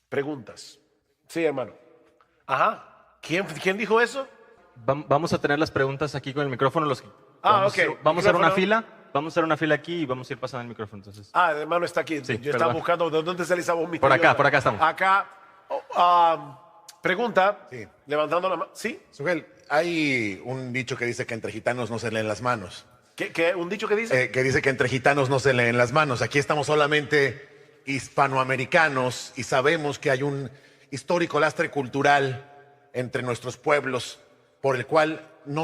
Preguntas. Sí, hermano. Ajá. ¿Quién dijo eso? Vamos a tener las preguntas aquí con el micrófono. Ok. Vamos a hacer una Micrófono. fila. Vamos a hacer una fila aquí y vamos a ir pasando el micrófono. Entonces, El hermano está aquí. sí, Yo estaba perdón. buscando de dónde sale esa voz Por misteriosa. acá estamos. Acá. Pregunta. Sí. Levantando la mano. ¿Sí? Sugel, hay un dicho que dice que entre gitanos no se leen las manos. ¿Un dicho que dice? Que dice que entre gitanos no se leen las manos. Aquí estamos solamente hispanoamericanos y sabemos que hay un histórico lastre cultural entre nuestros pueblos por el cual no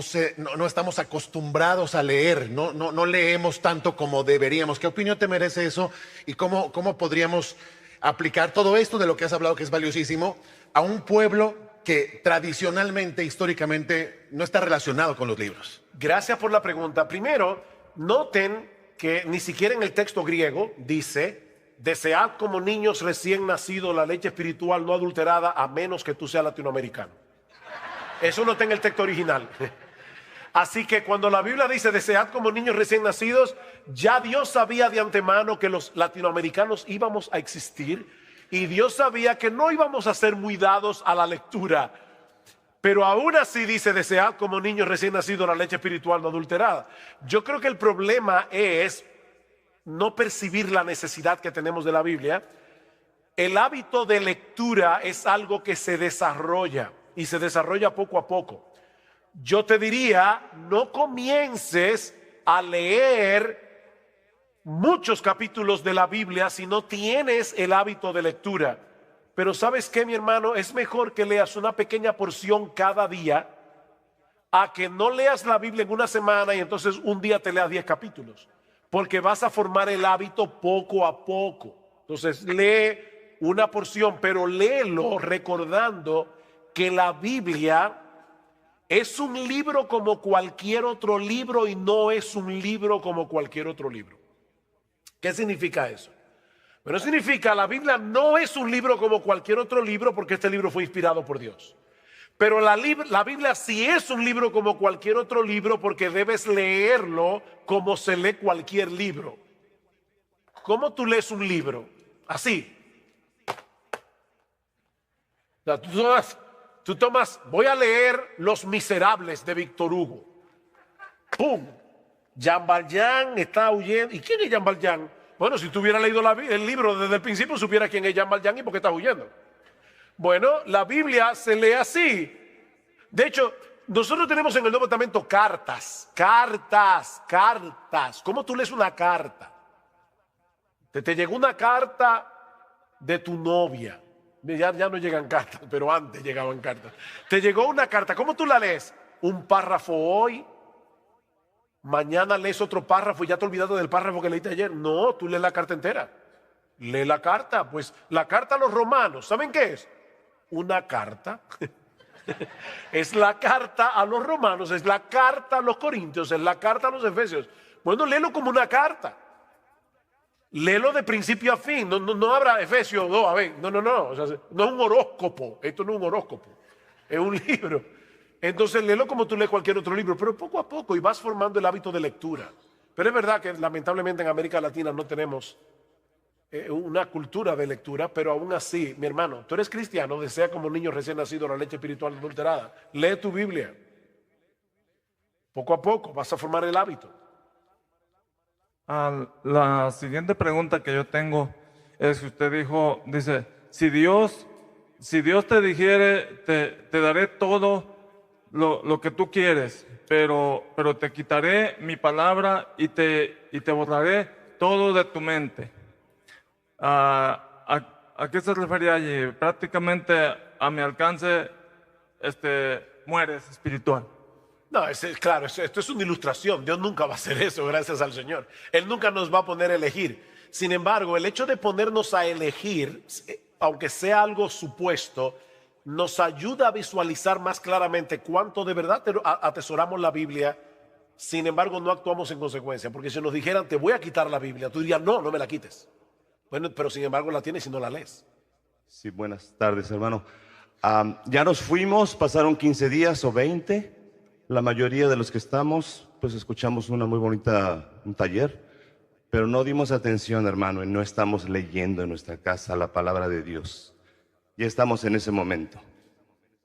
estamos acostumbrados a leer, no leemos tanto como deberíamos. ¿Qué opinión te merece eso? ¿Y cómo podríamos aplicar todo esto de lo que has hablado, que es valiosísimo, a un pueblo que tradicionalmente, históricamente, no está relacionado con los libros? Gracias por la pregunta. Primero, noten que ni siquiera en el texto griego dice: desead como niños recién nacidos la leche espiritual no adulterada, a menos que tú seas latinoamericano. Eso no está en el texto original. Así que cuando la Biblia dice desead como niños recién nacidos, ya Dios sabía de antemano que los latinoamericanos íbamos a existir y Dios sabía que no íbamos a ser muy dados a la lectura. Pero aún así dice desead como niños recién nacidos la leche espiritual no adulterada. Yo creo que el problema es no percibir la necesidad que tenemos de la Biblia. El hábito de lectura es algo que se desarrolla y se desarrolla poco a poco. Yo te diría, no comiences a leer muchos capítulos de la Biblia si no tienes el hábito de lectura. Pero ¿sabes qué, mi hermano? Es mejor que leas una pequeña porción cada día a que no leas la Biblia en una semana y entonces un día te leas 10 capítulos. Porque vas a formar el hábito poco a poco. Entonces lee una porción, pero léelo recordando que la Biblia es un libro como cualquier otro libro y no es un libro como cualquier otro libro. ¿Qué significa eso? Bueno, significa la Biblia no es un libro como cualquier otro libro porque este libro fue inspirado por Dios. Pero la Biblia sí es un libro como cualquier otro libro porque debes leerlo como se lee cualquier libro. ¿Cómo tú lees un libro? Así. O sea, tú tomas, voy a leer Los Miserables de Víctor Hugo. ¡Pum! Jean Valjean está huyendo. ¿Y quién es Jean Valjean? Bueno, si tú hubieras leído el libro desde el principio, supiera quién es Jean Valjean y por qué está huyendo. Bueno, la Biblia se lee así. De hecho, nosotros tenemos en el Nuevo Testamento cartas. ¿Cómo tú lees una carta? Te llegó una carta de tu novia. Ya no llegan cartas, pero antes llegaban cartas. Te llegó una carta. ¿Cómo tú la lees? Un párrafo hoy. Mañana lees otro párrafo y ya te olvidaste del párrafo que leíste ayer. No, tú lees la carta entera. Lee la carta. Pues la carta a los romanos, ¿saben qué es? Una carta. Es la carta a los romanos, es la carta a los corintios, es la carta a los efesios. Bueno, léelo como una carta. Léelo de principio a fin. No habrá Efesios 2, a ver. No. O sea, no es un horóscopo. Esto no es un horóscopo. Es un libro. Entonces léelo como tú lees cualquier otro libro, pero poco a poco y vas formando el hábito de lectura. Pero es verdad que lamentablemente en América Latina no tenemos una cultura de lectura, pero aún así, mi hermano, tú eres cristiano, desea como niño recién nacido la leche espiritual adulterada. Lee tu Biblia. Poco a poco vas a formar el hábito. La siguiente pregunta que yo tengo es que usted dice, si Dios te dijere, te daré todo lo que tú quieres, pero te quitaré mi palabra y te borraré todo de tu mente. ¿A qué se refería allí? Prácticamente a mi alcance mueres espiritual. No, claro, esto es una ilustración. Dios nunca va a hacer eso, gracias al Señor. Él nunca nos va a poner a elegir. Sin embargo, el hecho de ponernos a elegir, aunque sea algo supuesto, nos ayuda a visualizar más claramente cuánto de verdad atesoramos la Biblia. Sin embargo, no actuamos en consecuencia. Porque si nos dijeran, te voy a quitar la Biblia, tú dirías, no me la quites. Bueno, pero sin embargo la tienes y no la lees. Sí, buenas tardes, hermano. Ya nos fuimos, pasaron 15 días o 20. La mayoría de los que estamos, pues escuchamos un taller, pero no dimos atención, hermano, y no estamos leyendo en nuestra casa la palabra de Dios. y estamos en ese momento.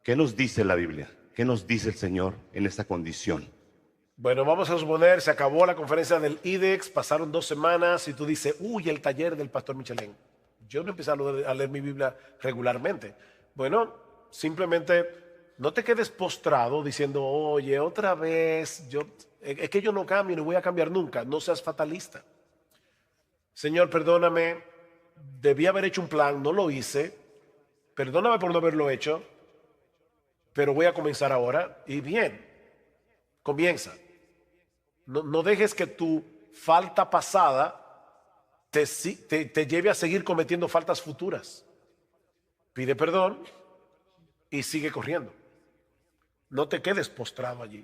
¿Qué nos dice la Biblia? ¿Qué nos dice el Señor en esta condición? Bueno, vamos a suponer, se acabó la conferencia del IDEX, pasaron 2 semanas y tú dices, uy, el taller del pastor Michelén. Yo no empecé a leer mi Biblia regularmente. Bueno, simplemente no te quedes postrado diciendo, oye, otra vez, es que yo no cambio, no voy a cambiar nunca. No seas fatalista. Señor, perdóname, debí haber hecho un plan, no lo hice. Perdóname por no haberlo hecho, pero voy a comenzar ahora. Y bien, comienza. No dejes que tu falta pasada te lleve a seguir cometiendo faltas futuras. Pide perdón y sigue corriendo. No te quedes postrado allí.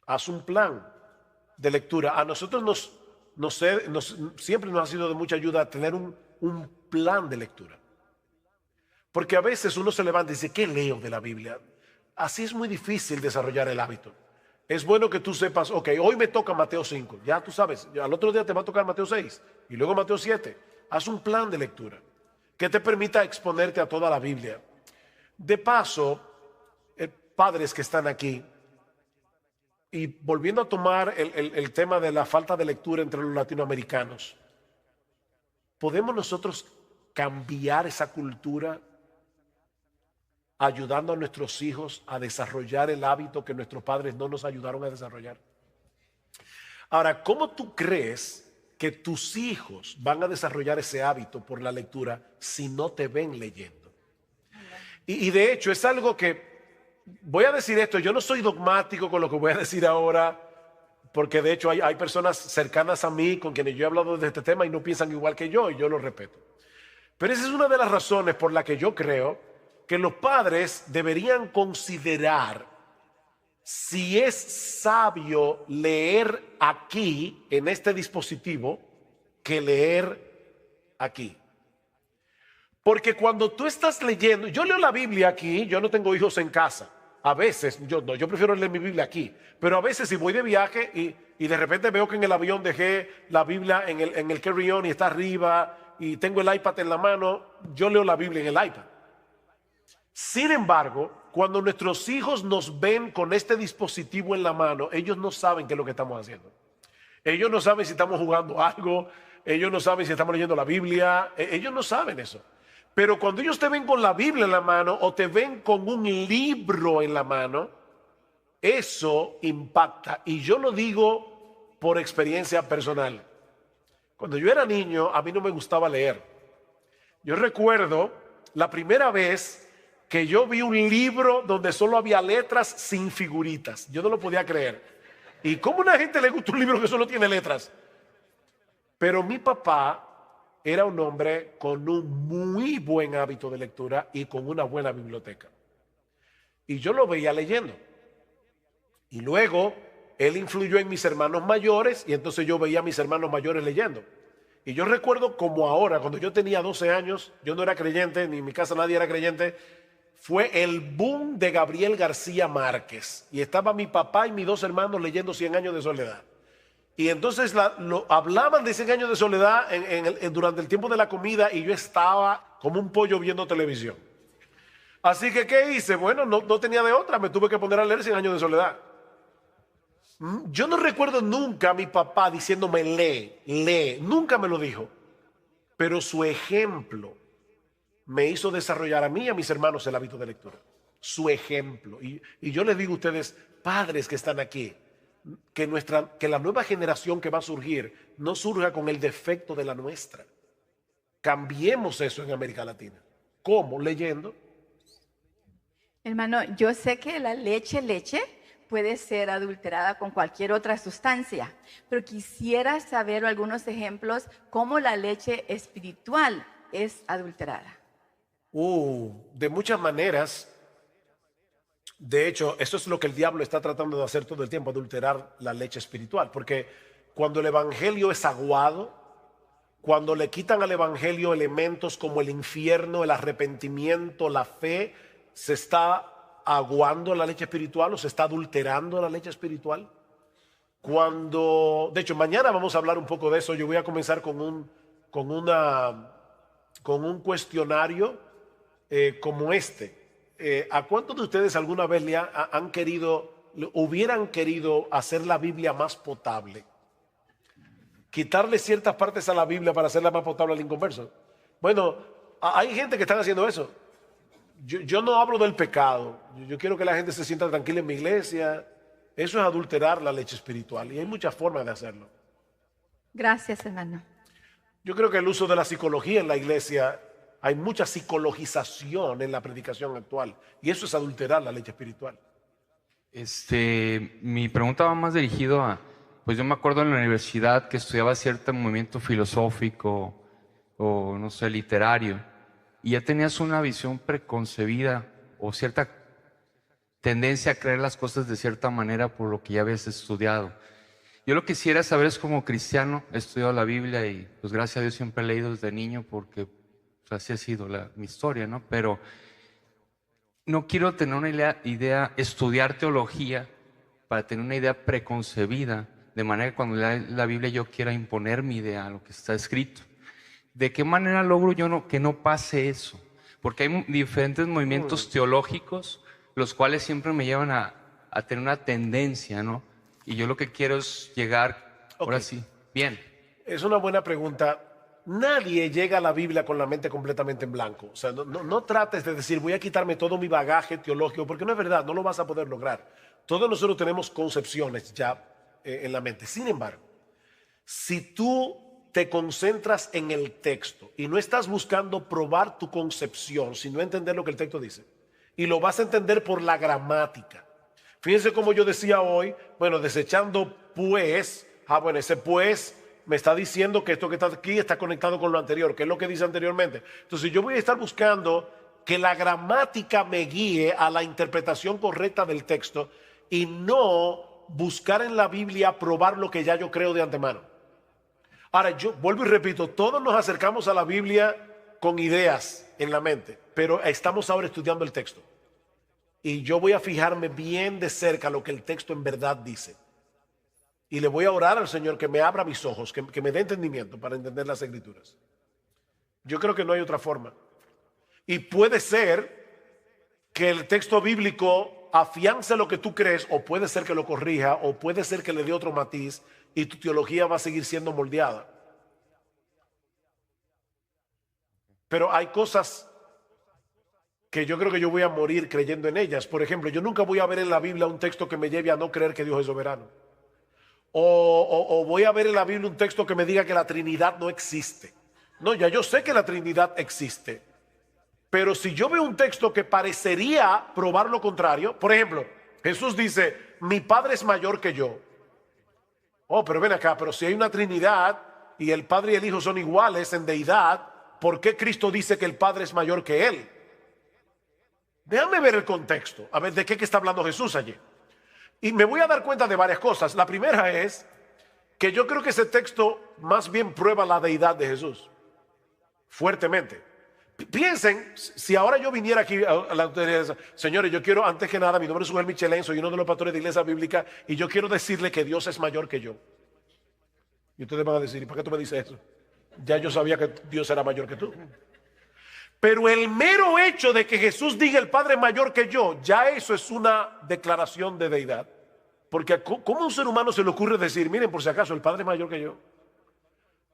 Haz un plan de lectura. A nosotros siempre nos ha sido de mucha ayuda tener un plan de lectura. Porque a veces uno se levanta y dice, ¿qué leo de la Biblia? Así es muy difícil desarrollar el hábito. Es bueno que tú sepas, ok, hoy me toca Mateo 5, ya tú sabes, al otro día te va a tocar Mateo 6 y luego Mateo 7. Haz un plan de lectura que te permita exponerte a toda la Biblia. De paso, padres que están aquí, y volviendo a tomar el tema de la falta de lectura entre los latinoamericanos, ¿podemos nosotros cambiar esa cultura ayudando a nuestros hijos a desarrollar el hábito que nuestros padres no nos ayudaron a desarrollar? Ahora, ¿cómo tú crees que tus hijos van a desarrollar ese hábito por la lectura si no te ven leyendo? Y de hecho es algo que, voy a decir esto, yo no soy dogmático con lo que voy a decir ahora, porque de hecho hay personas cercanas a mí con quienes yo he hablado de este tema y no piensan igual que yo, y yo lo respeto. Pero esa es una de las razones por la que yo creo que los padres deberían considerar si es sabio leer aquí, en este dispositivo, que leer aquí. Porque cuando tú estás leyendo, yo leo la Biblia aquí, yo no tengo hijos en casa. A veces, yo prefiero leer mi Biblia aquí. Pero a veces si voy de viaje y de repente veo que en el avión dejé la Biblia en el carry-on y está arriba y tengo el iPad en la mano, yo leo la Biblia en el iPad. Sin embargo, cuando nuestros hijos nos ven con este dispositivo en la mano, ellos no saben qué es lo que estamos haciendo. Ellos no saben si estamos jugando algo, ellos no saben si estamos leyendo la Biblia, ellos no saben eso. Pero cuando ellos te ven con la Biblia en la mano o te ven con un libro en la mano, eso impacta. Y yo lo digo por experiencia personal. Cuando yo era niño, a mí no me gustaba leer. Yo recuerdo la primera vez que yo vi un libro donde solo había letras sin figuritas. Yo no lo podía creer. ¿Y cómo a una gente le gusta un libro que solo tiene letras? Pero mi papá era un hombre con un muy buen hábito de lectura y con una buena biblioteca. Y yo lo veía leyendo. Y luego él influyó en mis hermanos mayores y entonces yo veía a mis hermanos mayores leyendo. Y yo recuerdo como ahora, cuando yo tenía 12 años, yo no era creyente, ni en mi casa nadie era creyente, fue el boom de Gabriel García Márquez. Y estaba mi papá y mis 2 hermanos leyendo 100 años de soledad. Y entonces hablaban de 100 años de soledad durante el tiempo de la comida y yo estaba como un pollo viendo televisión. Así que, ¿qué hice? Bueno, no tenía de otra, me tuve que poner a leer 100 años de soledad. Yo no recuerdo nunca a mi papá diciéndome lee, nunca me lo dijo. Pero su ejemplo me hizo desarrollar a mí y a mis hermanos el hábito de lectura. Su ejemplo. Y yo les digo a ustedes, padres que están aquí, que la nueva generación que va a surgir no surja con el defecto de la nuestra. Cambiemos eso en América Latina. ¿Cómo? Leyendo. Hermano, yo sé que la leche puede ser adulterada con cualquier otra sustancia, pero quisiera saber algunos ejemplos cómo la leche espiritual es adulterada. De muchas maneras. De hecho, eso es lo que el diablo está tratando de hacer todo el tiempo, adulterar la leche espiritual. Porque cuando el evangelio es aguado, cuando le quitan al evangelio elementos como el infierno, el arrepentimiento, la fe, se está aguando la leche espiritual o se está adulterando la leche espiritual. De hecho, mañana vamos a hablar un poco de eso. Yo voy a comenzar con un cuestionario como este. ¿A cuántos de ustedes alguna vez hubieran querido hacer la Biblia más potable? Quitarle ciertas partes a la Biblia para hacerla más potable al inconverso. Bueno, hay gente que están haciendo eso. Yo no hablo del pecado. Yo quiero que la gente se sienta tranquila en mi iglesia. Eso es adulterar la leche espiritual y hay muchas formas de hacerlo. Gracias, hermano. Yo creo que el uso de la psicología en la iglesia, hay mucha psicologización en la predicación actual y eso es adulterar la leche espiritual. Mi pregunta va más dirigido a, pues yo me acuerdo en la universidad que estudiaba cierto movimiento filosófico o no sé, literario, y ya tenías una visión preconcebida o cierta tendencia a creer las cosas de cierta manera por lo que ya habías estudiado. Yo lo que quisiera saber es, como cristiano, he estudiado la Biblia y pues gracias a Dios siempre he leído desde niño porque pues, así ha sido mi historia, ¿no? Pero no quiero tener una idea, estudiar teología para tener una idea preconcebida, de manera que cuando lea la Biblia yo quiera imponer mi idea a lo que está escrito. ¿De qué manera logro yo que no pase eso? Porque hay diferentes movimientos teológicos, los cuales siempre me llevan a tener una tendencia, ¿no? Y yo lo que quiero es llegar, ahora sí, bien. Es una buena pregunta. Nadie llega a la Biblia con la mente completamente en blanco. O sea, no trates de decir, voy a quitarme todo mi bagaje teológico, porque no es verdad, no lo vas a poder lograr. Todos nosotros tenemos concepciones ya en la mente. Sin embargo, si tú te concentras en el texto y no estás buscando probar tu concepción, sino entender lo que el texto dice, y lo vas a entender por la gramática. Fíjense como yo decía hoy, bueno, desechando pues, bueno, ese pues me está diciendo que esto que está aquí está conectado con lo anterior, que es lo que dice anteriormente. Entonces yo voy a estar buscando que la gramática me guíe a la interpretación correcta del texto y no buscar en la Biblia probar lo que ya yo creo de antemano. Ahora, yo vuelvo y repito, todos nos acercamos a la Biblia con ideas en la mente, pero estamos ahora estudiando el texto. Y yo voy a fijarme bien de cerca lo que el texto en verdad dice. Y le voy a orar al Señor que me abra mis ojos, que me dé entendimiento para entender las Escrituras. Yo creo que no hay otra forma. Y puede ser que el texto bíblico afiance lo que tú crees, o puede ser que lo corrija, o puede ser que le dé otro matiz, y tu teología va a seguir siendo moldeada. Pero hay cosas que yo creo que yo voy a morir creyendo en ellas. Por ejemplo, yo nunca voy a ver en la Biblia un texto que me lleve a no creer que Dios es soberano. O voy a ver en la Biblia un texto que me diga que la Trinidad no existe. No, ya yo sé que la Trinidad existe. Pero si yo veo un texto que parecería probar lo contrario, por ejemplo, Jesús dice, mi Padre es mayor que yo. Oh, pero ven acá, pero si hay una Trinidad y el Padre y el Hijo son iguales en deidad, ¿por qué Cristo dice que el Padre es mayor que Él? Déjame ver el contexto, a ver de qué está hablando Jesús allí. Y me voy a dar cuenta de varias cosas. La primera es que yo creo que ese texto más bien prueba la deidad de Jesús, fuertemente. Piensen, si ahora yo viniera aquí a la autoridad, señores, yo quiero, antes que nada, mi nombre es Joel Michelén, soy uno de los pastores de Iglesia Bíblica y yo quiero decirle que Dios es mayor que yo. Y ustedes van a decir, ¿y para qué tú me dices eso? Ya yo sabía que Dios era mayor que tú. Pero el mero hecho de que Jesús diga el Padre es mayor que yo, ya eso es una declaración de deidad. Porque ¿cómo a un ser humano se le ocurre decir, miren, por si acaso, el Padre es mayor que yo?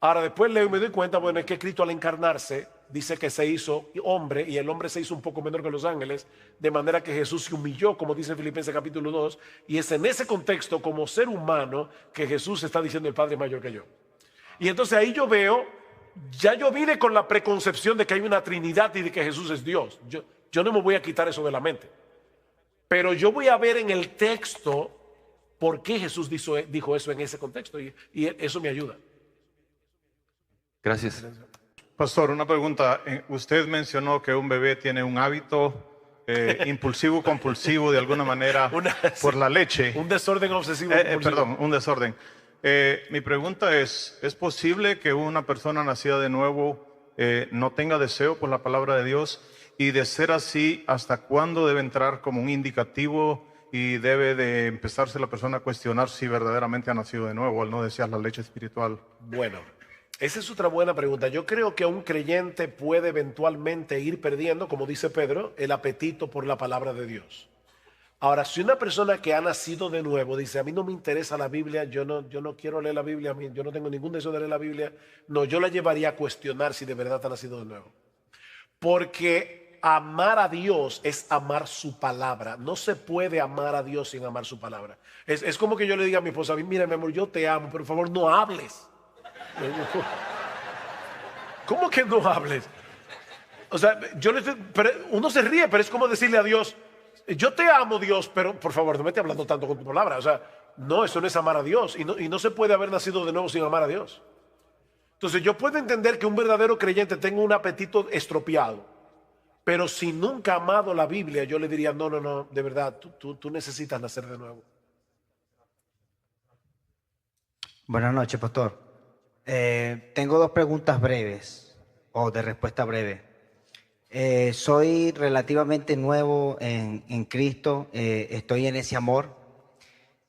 Ahora después leo y me doy cuenta, bueno, es que Cristo al encarnarse dice que se hizo hombre y el hombre se hizo un poco menor que los ángeles, de manera que Jesús se humilló, como dice en Filipenses capítulo 2, y es en ese contexto como ser humano que Jesús está diciendo el Padre es mayor que yo. Y entonces ahí yo veo, ya yo vine con la preconcepción de que hay una Trinidad y de que Jesús es Dios. Yo no me voy a quitar eso de la mente, pero yo voy a ver en el texto por qué Jesús dijo eso en ese contexto y eso me ayuda. Gracias. Pastor, una pregunta. Usted mencionó que un bebé tiene un hábito impulsivo, compulsivo, de alguna manera, por la leche. Un desorden obsesivo. Perdón, un desorden. Mi pregunta ¿es posible que una persona nacida de nuevo no tenga deseo por la palabra de Dios? Y de ser así, ¿hasta cuándo debe entrar como un indicativo y debe de empezarse la persona a cuestionar si verdaderamente ha nacido de nuevo al no desear la leche espiritual? Bueno, Esa es otra buena pregunta. Yo creo que un creyente puede eventualmente ir perdiendo, como dice Pedro, el apetito por la palabra de Dios. Ahora, si una persona que ha nacido de nuevo dice, a mí no me interesa la Biblia, yo no quiero leer la Biblia, yo no tengo ningún deseo de leer la Biblia, no, yo la llevaría a cuestionar si de verdad ha nacido de nuevo. Porque amar a Dios es amar su palabra. No se puede amar a Dios sin amar su palabra. Es como que yo le diga a mi esposa, mira mi amor, yo te amo, pero por favor no hables. ¿Cómo que no hables? O sea, uno se ríe, pero es como decirle a Dios, yo te amo, Dios, pero por favor no me estés hablando tanto con tu palabra. O sea, no, eso no es amar a Dios, y no se puede haber nacido de nuevo sin amar a Dios. Entonces yo puedo entender que un verdadero creyente tenga un apetito estropeado, pero si nunca ha amado la Biblia, yo le diría, no, de verdad, tú necesitas nacer de nuevo. Buenas noches, pastor. Tengo dos preguntas breves o de respuesta breve. Soy relativamente nuevo en Cristo, estoy en ese amor,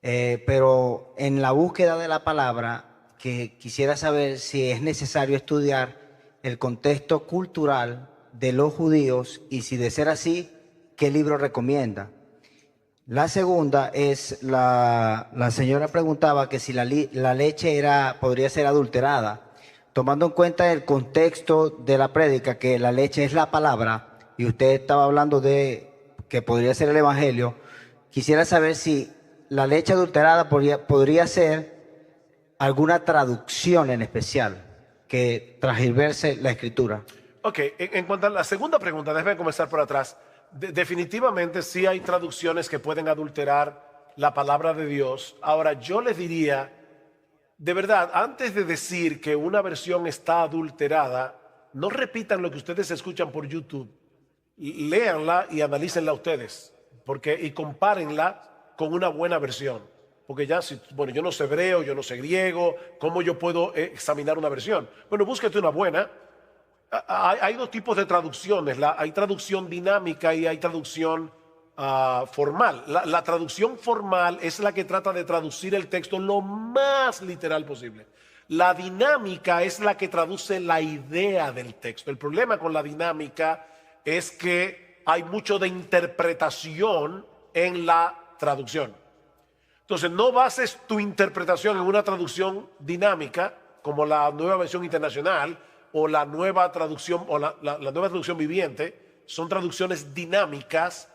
pero en la búsqueda de la palabra, que quisiera saber si es necesario estudiar el contexto cultural de los judíos y si de ser así, ¿qué libro recomienda? La segunda es, la señora preguntaba que si la leche podría ser adulterada, tomando en cuenta el contexto de la prédica, que la leche es la palabra, y usted estaba hablando de que podría ser el evangelio. Quisiera saber si la leche adulterada podría ser alguna traducción en especial que transgiverse la escritura. Ok, en cuanto a la segunda pregunta, déjame comenzar por atrás. Definitivamente sí hay traducciones que pueden adulterar la palabra de Dios. Ahora, yo les diría, de verdad, antes de decir que una versión está adulterada, no repitan lo que ustedes escuchan por YouTube. Léanla y analícenla ustedes, y compárenla con una buena versión. Porque ya, bueno, yo no sé hebreo, yo no sé griego, ¿cómo yo puedo examinar una versión? Bueno, búsquete una buena. Hay dos tipos de traducciones, hay traducción dinámica y hay traducción formal. La traducción formal es la que trata de traducir el texto lo más literal posible. La dinámica es la que traduce la idea del texto. El problema con la dinámica es que hay mucho de interpretación en la traducción. Entonces, no bases tu interpretación en una traducción dinámica, como la Nueva Versión Internacional o la nueva traducción o la nueva traducción viviente. Son traducciones dinámicas,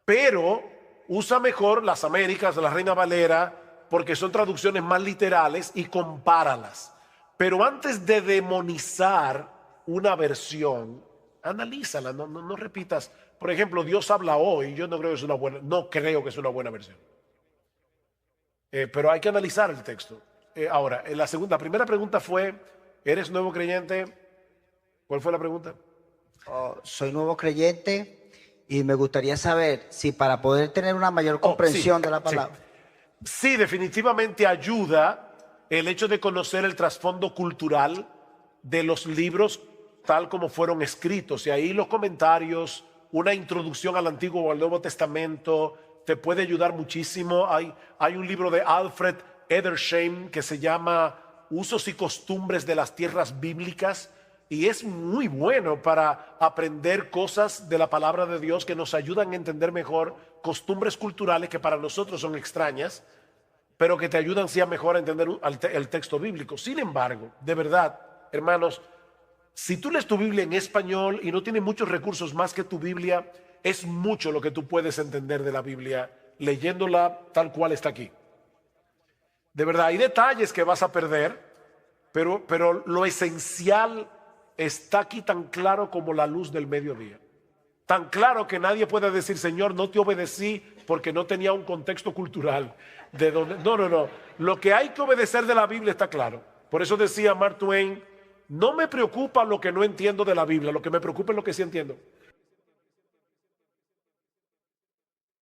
pero usa mejor las Américas, la Reina Valera, porque son traducciones más literales, y compáralas. Pero antes de demonizar una versión, analízala, no repitas. Por ejemplo, Dios habla hoy, yo no creo que es una buena versión. Pero hay que analizar el texto. Ahora, la primera pregunta fue, ¿eres nuevo creyente? ¿Cuál fue la pregunta? Soy nuevo creyente y me gustaría saber si para poder tener una mayor comprensión de la palabra. Sí, definitivamente ayuda el hecho de conocer el trasfondo cultural de los libros tal como fueron escritos. Y ahí los comentarios, una introducción al Antiguo o al Nuevo Testamento, te puede ayudar muchísimo. Hay un libro de Alfred Edersheim que se llama Usos y costumbres de las tierras bíblicas, y es muy bueno para aprender cosas de la palabra de Dios que nos ayudan a entender mejor costumbres culturales que para nosotros son extrañas, pero que te ayudan sí a mejor a entender el texto bíblico. Sin embargo, de verdad, hermanos, si tú lees tu Biblia en español y no tienes muchos recursos más que tu Biblia, es mucho lo que tú puedes entender de la Biblia leyéndola tal cual está aquí. De verdad, hay detalles que vas a perder, pero lo esencial está aquí tan claro como la luz del mediodía. Tan claro que nadie puede decir, Señor, no te obedecí porque no tenía un contexto cultural. No. Lo que hay que obedecer de la Biblia está claro. Por eso decía Mark Twain, no me preocupa lo que no entiendo de la Biblia, lo que me preocupa es lo que sí entiendo.